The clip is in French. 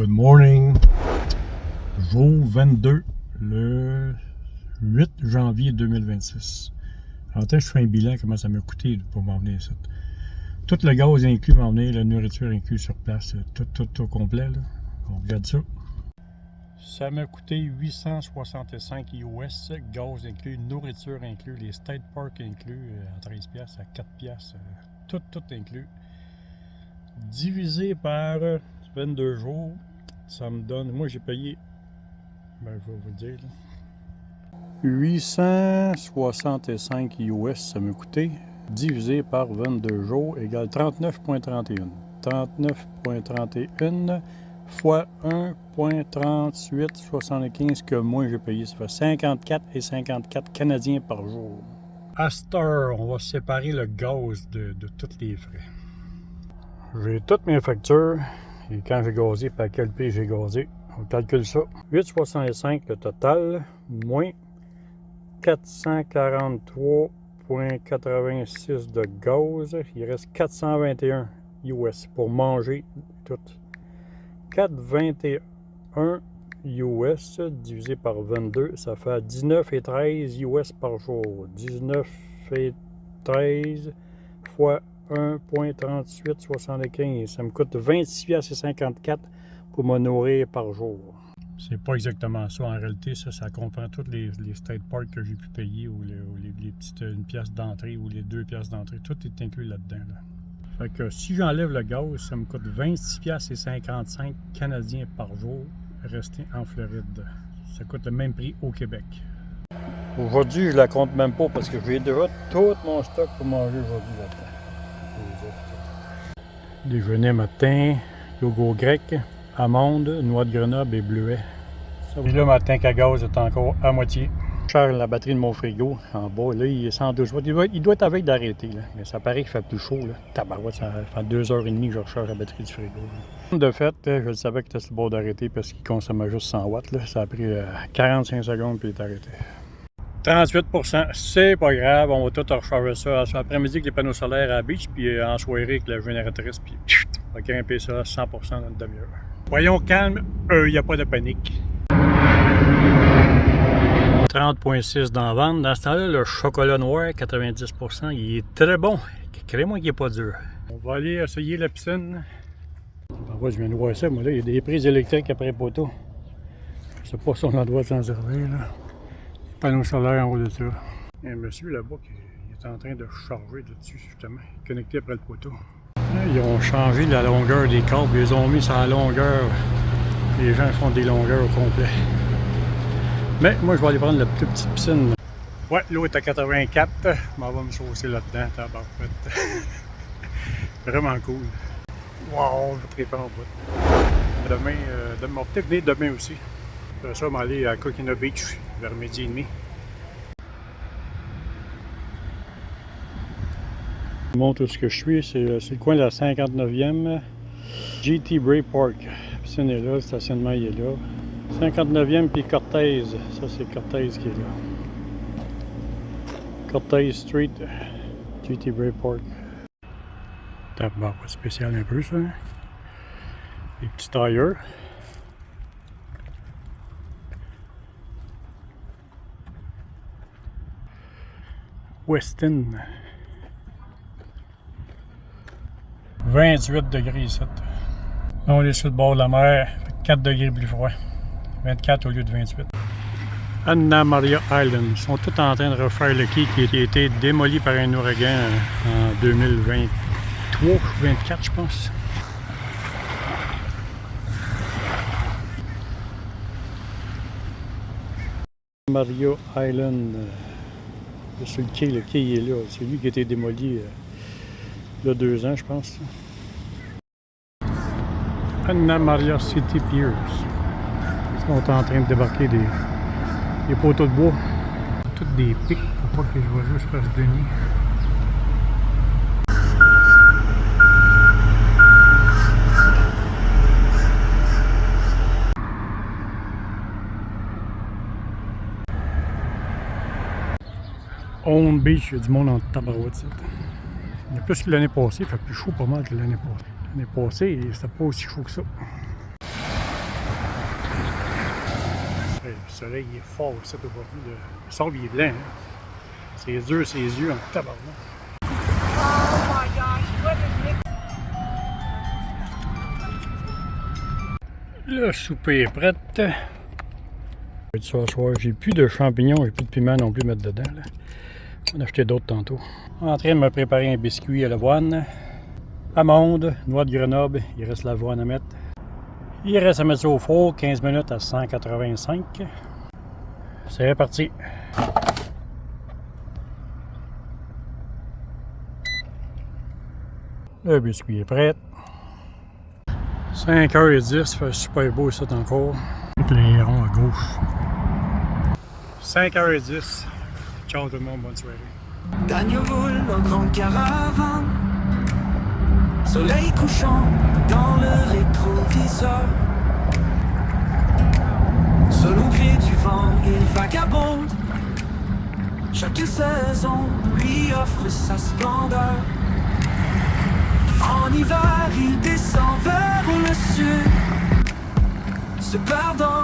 Good morning! Jour 22, le 8 janvier 2026. En fait, je fais un bilan, comment ça m'a coûté pour m'emmener ici. Tout le gaz inclus m'emmener, la nourriture inclus sur place, tout au complet. Là. On regarde ça. Ça m'a coûté 865 US, gaz inclus, nourriture inclus, les State Park inclus, à 13$ à 4$, tout inclus. Divisé par 22 jours, ça me donne, moi j'ai payé, je vais vous le dire, là. 865 US, ça m'a coûté, divisé par 22 jours, égale 39,31. 39,31 fois 1,3875 que moi j'ai payé, ça fait 54,54 Canadiens par jour. À cette heure, on va séparer le gaz de tous les frais. J'ai toutes mes factures et quand j'ai gazé, par quel prix j'ai gazé. On calcule ça. 8,65 le total, moins 443,86 de gaz. Il reste 421 US pour manger tout. 4,21 US divisé par 22, ça fait 19,13 US par jour. 19,13 fois 1,3875. Ça me coûte 26,54 pour me nourrir par jour. C'est pas exactement ça. En réalité, ça comprend tous les State Park que j'ai pu payer ou les petites 1 pièce d'entrée ou les 2 pièces d'entrée. Tout est inclus là-dedans. Là. Fait que si j'enlève le gaz, ça me coûte 26,55 Canadiens par jour resté en Floride. Ça coûte le même prix au Québec. Aujourd'hui, je la compte même pas parce que j'ai déjà tout mon stock pour manger aujourd'hui là-dedans. Déjeuner matin, yogourt grec, amandes, noix de Grenoble et bleuet. Et là, ma tank à gaz est encore à moitié. Je charge la batterie de mon frigo en bas. Là, il est 112 watts. Il doit être avec d'arrêter. Là. Mais ça paraît qu'il fait plus chaud. Là. Tabarouette, ça fait 2h30 que je recharge la batterie du frigo. Là. De fait, je savais qu'il était sur le bord d'arrêter parce qu'il consommait juste 100 watts. Là. Ça a pris 45 secondes puis il est arrêté. 38%, c'est pas grave, on va tout recharger ça après-midi avec les panneaux solaires à la beach, puis en soirée avec la génératrice, puis on va grimper ça à 100% dans une demi-heure. Voyons calme, il n'y a pas de panique. 30,6 dans la vente. Dans ce temps-là, le chocolat noir, 90%, il est très bon. Crée-moi qu'il n'est pas dur. On va aller essayer la piscine. Je viens de voir ça, moi là, il y a des prises électriques après poteau. Je sais pas si on a le droit de s'en servir, là. Panneau solaire en haut de ça. Il y a un monsieur là-bas qui est en train de charger dessus justement, connecté après le poteau. Ils ont changé la longueur des câbles, ils les ont mis sur la longueur. Les gens font des longueurs au complet. Mais moi je vais aller prendre la toute petite piscine. Ouais, l'eau est à 84. Je m'en vais me chausser là-dedans, tabarouette. Vraiment cool. Wow, je vais triper en bout. Demain, on va peut-être venir demain aussi. Après ça, on va aller à Coquina Beach vers midi et demi. Je vous montre où ce que je suis, c'est le coin de la 59e GT Bray Park. La piscine est là, le stationnement il est là. 59e puis Cortez, ça c'est Cortez qui est là. Cortez Street, GT Bray Park. Bon, pas spécial un peu ça. Hein? Les petits tailleurs. Westin. 28 degrés ici. Là, on est sur le bord de la mer, 4 degrés plus froid. 24 au lieu de 28. Anna Maria Island. Ils sont tous en train de refaire le quai qui a été démoli par un ouragan en 2023 ou 2024, je pense. Maria Island. Sur le quai il est là. C'est lui qui a été démoli il y a 2 ans, je pense. Anna Maria City Piers. Ils sont en train de débarquer des poteaux de bois. Toutes des pics pour pas que les oiseaux se fassent de nid. On Beach, il y a du monde en tabarouette. Il y a plus que l'année passée, il fait plus chaud pas mal que l'année passée. L'année passée, c'était pas aussi chaud que ça. soleil il est fort aussi aujourd'hui. Le sable il est blanc. Hein. C'est dur, ses yeux en tabarnak. Oh my gosh, what is it? Le souper est prêt. Ce soir, j'ai plus de champignons, j'ai plus de piment non plus à mettre dedans. Là. On a acheté d'autres tantôt. En train de me préparer un biscuit à l'avoine. Amandes, noix de Grenoble, il reste l'avoine à mettre. Il reste à mettre ça au four, 15 minutes à 185. C'est reparti. Le biscuit est prêt. 5h10, ça fait super beau ça encore. L'éclairons à gauche. 5h10. Ciao tout le monde, bonne soirée. Daniel roule en grande caravane. Soleil couchant dans le rétroviseur. Seul au gré du vent, il vagabonde. Chaque saison lui offre sa splendeur. En hiver, il descend vers le sud, se perd dans